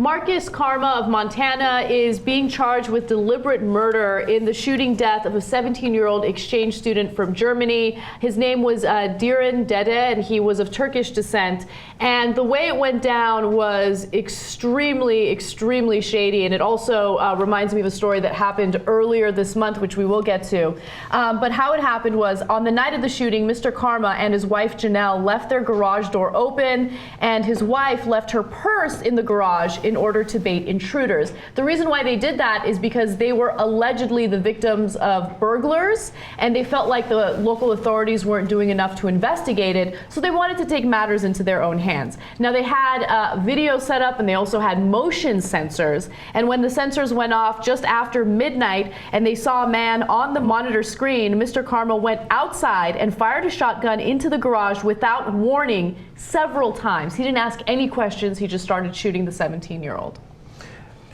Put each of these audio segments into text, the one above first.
Markus Kaarma of Montana is being charged with deliberate murder in the shooting death of a 17-year-old exchange student from Germany. His name was Diren Dede, and he was of Turkish descent. And the way it went down was extremely, extremely shady. And it also reminds me of a story that happened earlier this month, which we will get to. But how it happened was, on the night of the shooting, Mr. Kaarma and his wife Janelle left their garage door open, and his wife left her purse in the garage in order to bait intruders. The reason why they did that is because they were allegedly the victims of burglars, and they felt like the local authorities weren't doing enough to investigate it, so they wanted to take matters into their own hands. Now, they had video set up, and they also had motion sensors, and when the sensors went off just after midnight and they saw a man on the monitor screen, Mr. Kaarma went outside and fired a shotgun into the garage without warning several times. He didn't ask any questions, he just started shooting the 17-year-old.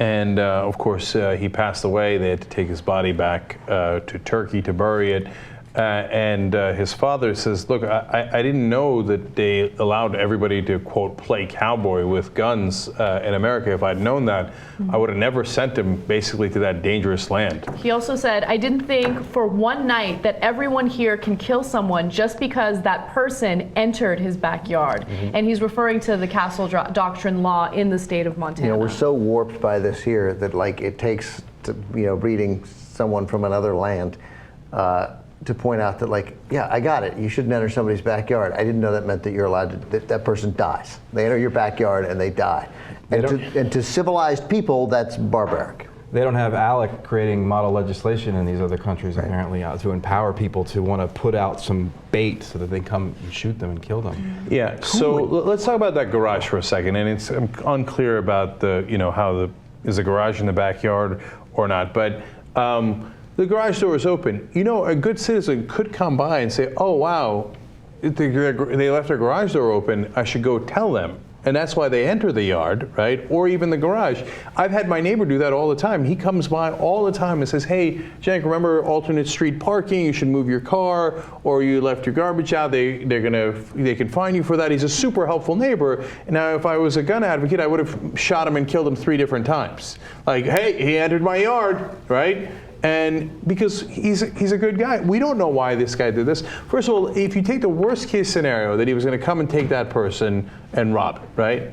And of course, he passed away. They had to take his body back to Turkey to bury it. And his father says, look, I didn't know that they allowed everybody to, quote, play cowboy with guns in America. If I'd known that, I would have never sent him basically to that dangerous land. He also said, I didn't think for one night that everyone here can kill someone just because that person entered his backyard. And he's referring to the castle doctrine law in the state of Montana. You know, we're so warped by this here that, like, it takes, reading someone from another land, to point out that, like, yeah, I got it. You shouldn't enter somebody's backyard. I didn't know that meant that you're allowed to, that person dies. They enter your backyard and they die. And to civilized people, that's barbaric. They don't have ALEC creating model legislation in these other countries, apparently, to empower people to want to put out some bait so that they come and shoot them and kill them. Yeah, so let's talk about that garage for a second. And it's unclear about the, is the garage in the backyard or not. But the garage door is open. You know, a good citizen could come by and say, oh, wow, they left their garage door open. I should go tell them. And that's why they enter the yard, right? Or even the garage. I've had my neighbor do that all the time. He comes by all the time and says, hey, Cenk, remember alternate street parking? You should move your car, or you left your garbage out. They can fine you for that. He's a super helpful neighbor. Now, if I was a gun advocate, I would have shot him and killed him 3 different times. Like, hey, he entered my yard, right? And because he's a good guy. We don't know why this guy did this. First of all, if you take the worst case scenario that he was going to come and take that person and rob it, right?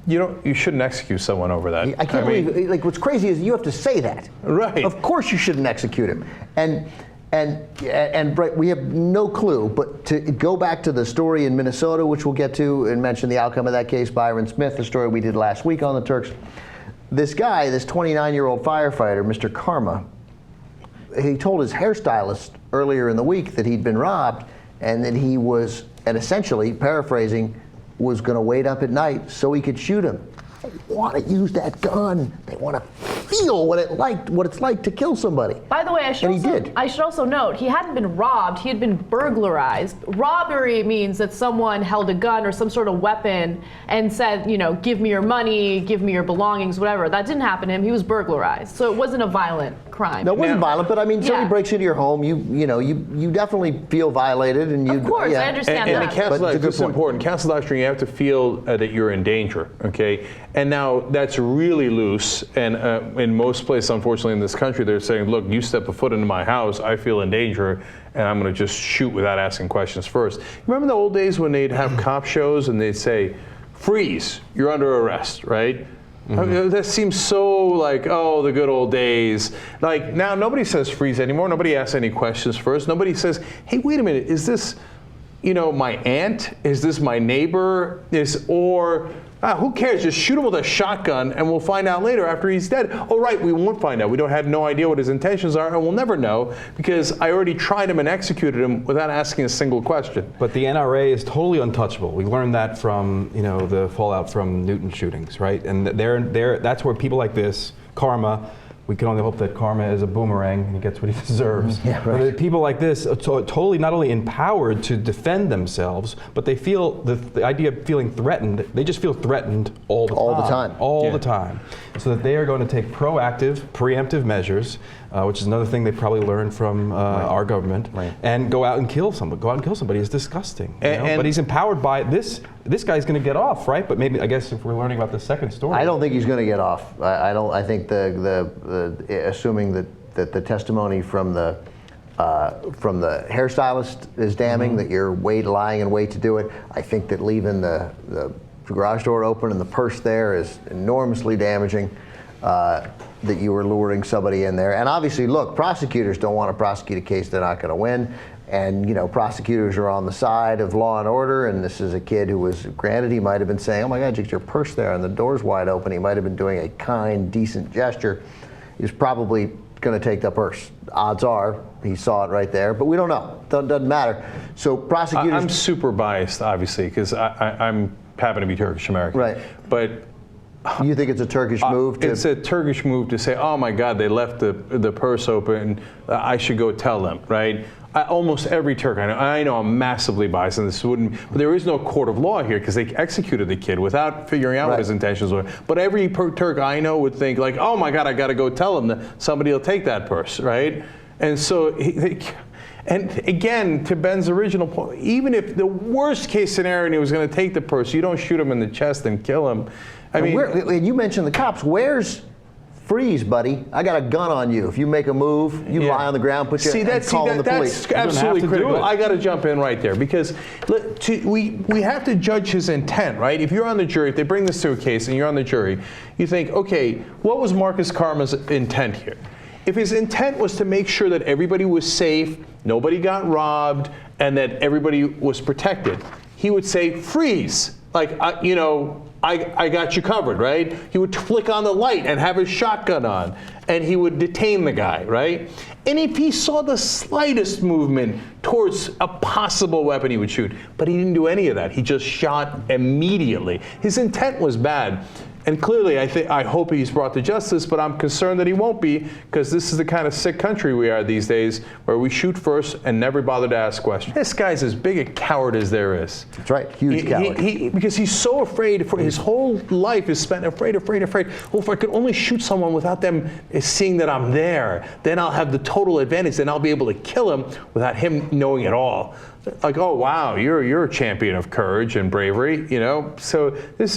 You shouldn't execute someone over that. I can't believe, like, what's crazy is you have to say that. Right. Of course you shouldn't execute him. And Brett, we have no clue, but to go back to the story in Minnesota, which we'll get to and mention the outcome of that case, Byron Smith, the story we did last week on the Turks. This guy, this 29-year-old firefighter, Mr. Kaarma, he told his hairstylist earlier in the week that he'd been robbed and that he was, and essentially, paraphrasing, was going to wait up at night so he could shoot him. They want to use that gun. They want to feel what it's like to kill somebody. By the way, I should also note, he hadn't been robbed, he had been burglarized. Robbery means that someone held a gun or some sort of weapon and said, give me your money, give me your belongings, whatever. That didn't happen to him. He was burglarized. So it wasn't a violent crime. No, it wasn't violent, but I mean, somebody breaks into your home, you definitely feel violated, and you. Of course, I understand that. And the castle doctrine, this is important. Castle doctrine, you have to feel that you're in danger, okay? And now that's really loose, and in most places, unfortunately, in this country, they're saying, look, you step a foot into my house, I feel in danger, and I'm going to just shoot without asking questions first. Remember the old days when they'd have cop shows and they'd say, freeze, you're under arrest, right? I mean, that seems so like, oh, the good old days. Like, now nobody says freeze anymore. Nobody asks any questions first. Nobody says, hey, wait a minute, is this, my aunt? Is this my neighbor? Who cares? Just shoot him with a shotgun and we'll find out later after he's dead. Oh, right, we won't find out. We don't have no idea what his intentions are, and we'll never know because I already tried him and executed him without asking a single question. But the NRA is totally untouchable. We learned that from, the fallout from Newton shootings, right? And that's where people like this, Kaarma, we can only hope that karma is a boomerang and he gets what he deserves. Yeah, right. But people like this are totally not only empowered to defend themselves, but they feel the idea of feeling threatened, they just feel threatened all the time. All the time. All Yeah. the time. So that they are going to take proactive, preemptive measures, which is another thing they probably learned from our government, and go out and kill somebody. Go out and kill somebody is disgusting. You know? But he's empowered by this. This guy's going to get off, right? But maybe, I guess, if we're learning about the second story. I don't think he's going to get off. I think assuming that the testimony from the hairstylist is damning, that you're lying in wait to do it. I think that leaving the garage door open and the purse there is enormously damaging. That you were luring somebody in there. And obviously, look, prosecutors don't want to prosecute a case they're not going to win. And, you know, prosecutors are on the side of law and order. And this is a kid who was, granted, he might have been saying, oh my God, just your purse there and the door's wide open. He might have been doing a kind, decent gesture. He's probably going to take the purse. Odds are he saw it right there, but we don't know. Doesn't matter. So prosecutors. I'm super biased, obviously, because I'm happen to be Turkish American. Right. But you think it's a Turkish move? It's a Turkish move to say, oh my God, they left the purse open. I should go tell them, right? Almost every Turk I know I'm massively biased, and but there is no court of law here because they executed the kid without figuring out what his intentions were. But every Turk I know would think like, oh my God, I got to go tell them that somebody will take that purse, right? And so. And again, to Ben's original point, even if the worst case scenario and he was going to take the purse, you don't shoot him in the chest and kill him. I mean, and you mentioned the cops. Where's freeze, buddy? I got a gun on you. If you make a move, you lie on the ground, put your call in the police. That's absolutely critical. I got to jump in right there because we have to judge his intent, right? If you're on the jury, if they bring this to a case and you're on the jury, you think, okay, what was Markus Kaarma's intent here? If his intent was to make sure that everybody was safe, nobody got robbed, and that everybody was protected, he would say, freeze. Like, I got you covered, right? He would flick on the light and have his shotgun on, and he would detain the guy, right? And if he saw the slightest movement towards a possible weapon, he would shoot. But he didn't do any of that. He just shot immediately. His intent was bad. And clearly, I hope he's brought to justice, but I'm concerned that he won't be, because this is the kind of sick country we are these days, where we shoot first and never bother to ask questions. This guy's as big a coward as there is. That's right, huge coward. Because he's so afraid, for his whole life is spent afraid. Well, if I could only shoot someone without them seeing that I'm there, then I'll have the total advantage, then I'll be able to kill him without him knowing it all. Like, oh wow, you're a champion of courage and bravery, you know. So this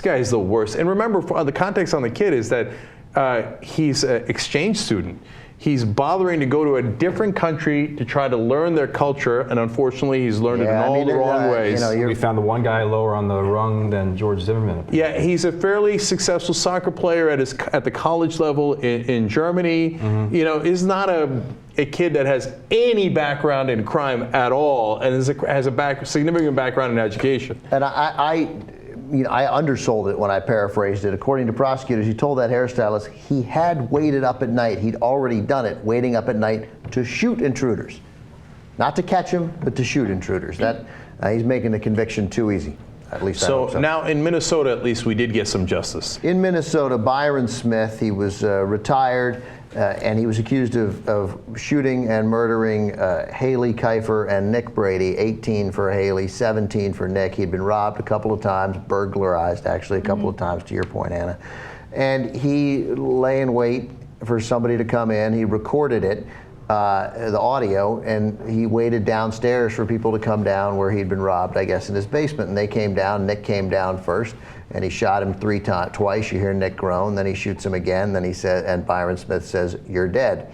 guy is the worst. And remember, the context on the kid is that he's an exchange student. He's bothering to go to a different country to try to learn their culture, and unfortunately, he's learned it in all the wrong ways. We found the one guy lower on the rung than George Zimmerman. Yeah, he's a fairly successful soccer player at the college level in Germany. Mm-hmm. You know, is not a kid that has any background in crime at all, and has a significant background in education. And I undersold it when I paraphrased it. According to prosecutors, he told that hairstylist he had waited up at night. He'd already done it, waiting up at night to shoot intruders. Not to catch them, but to shoot intruders. He's making the conviction too easy. At least I hope so. Now in Minnesota, at least we did get some justice. In Minnesota, Diren Smith, he was retired, and he was accused of shooting and murdering Haley Kiefer and Nick Brady, 18 for Haley, 17 for Nick. He'd been robbed a couple of times, burglarized actually a couple of times, to your point, Anna. And he lay in wait for somebody to come in. He recorded it, the audio, and he waited downstairs for people to come down where he'd been robbed, I guess, in his basement. And they came down. Nick came down first, and he shot him twice. You hear Nick groan. Then he shoots him again. Then he said, and Diren Smith says, "You're dead."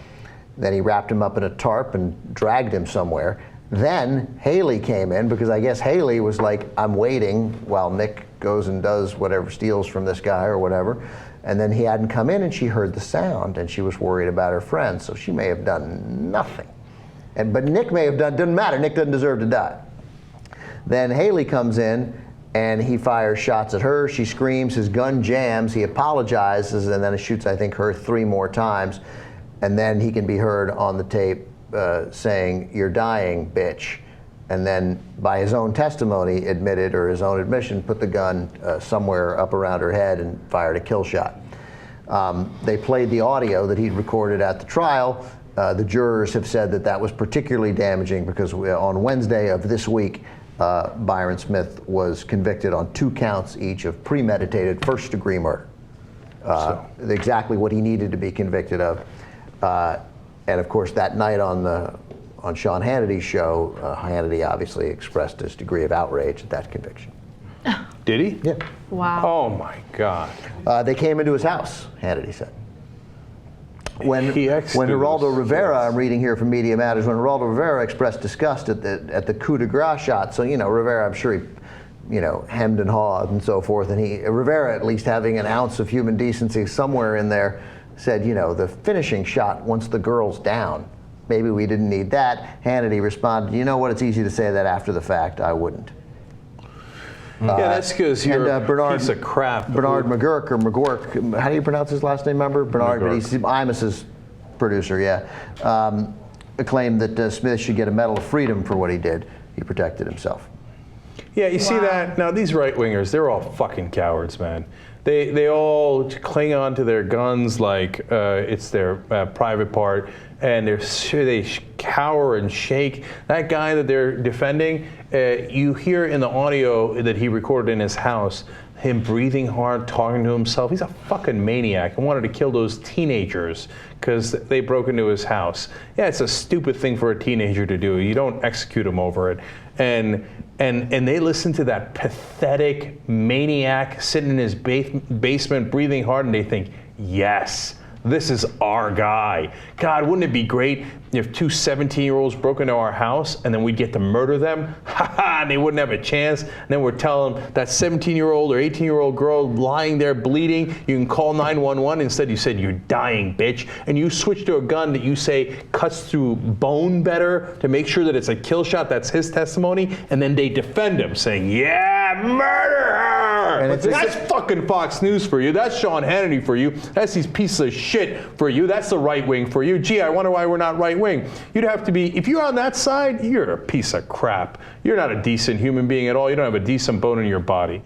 Then he wrapped him up in a tarp and dragged him somewhere. Then Haley came in, because I guess Haley was like, I'm waiting while Nick goes and does whatever, steals from this guy or whatever. And then he hadn't come in, and she heard the sound, and she was worried about her friend, so she may have done nothing. But Nick may have done, doesn't matter, Nick doesn't deserve to die. Then Haley comes in, and he fires shots at her. She screams, his gun jams, he apologizes, and then he shoots, I think, her 3 more times. And then he can be heard on the tape saying, "You're dying, bitch." And then by his own testimony admitted, or his own admission, put the gun somewhere up around her head and fired a kill shot. They played the audio that he'd recorded at the trial. The jurors have said that that was particularly damaging because on Wednesday of this week, Byron Smith was convicted on 2 counts each of premeditated first-degree murder. Exactly what he needed to be convicted of. And of course, that night on Sean Hannity's show, Hannity obviously expressed his degree of outrage at that conviction. Did he? Yeah. Wow. Oh my God. They came into his house, Hannity said. When He executed Geraldo us, Rivera, yes. I'm reading here from Media Matters, when Geraldo Rivera expressed disgust at the coup de grace shot, so, Rivera, I'm sure he, hemmed and hawed and so forth, and Rivera, at least having an ounce of human decency somewhere in there, said, the finishing shot once the girl's down. Maybe we didn't need that. Hannity responded, you know what, it's easy to say that after the fact, I wouldn't. Yeah, that's because you're and, a piece of crap. Bernard McGurk, or McGurk, how do you pronounce his last name, remember? Bernard, but he's Imus's producer, yeah. Claimed that Smith should get a Medal of Freedom for what he did. He protected himself. Yeah, you see that? Now, these right-wingers, they're all fucking cowards, man. They all cling on to their guns like it's their private part, and they cower and shake. That guy that they're defending, you hear in the audio that he recorded in his house, him breathing hard, talking to himself. He's a fucking maniac and wanted to kill those teenagers because they broke into his house. Yeah, it's a stupid thing for a teenager to do. You don't execute them over it. And they listen to that pathetic maniac sitting in his basement breathing hard, and they think, yes, this is our guy. God, wouldn't it be great if 2 17-year-olds broke into our house and then we'd get to murder them? Ha ha, they wouldn't have a chance. And then we're telling them that 17-year-old or 18-year-old girl lying there bleeding, you can call 911. Instead, you said, you're dying, bitch. And you switch to a gun that you say cuts through bone better to make sure that it's a kill shot. That's his testimony. And then they defend him, saying, yeah, murder her. And That's fucking Fox News for you. That's Sean Hannity for you. That's these pieces of shit for you. That's the right wing for you. Gee, I wonder why we're not right wing. You'd have to be, if you're on that side, you're a piece of crap. You're not a decent human being at all. You don't have a decent bone in your body.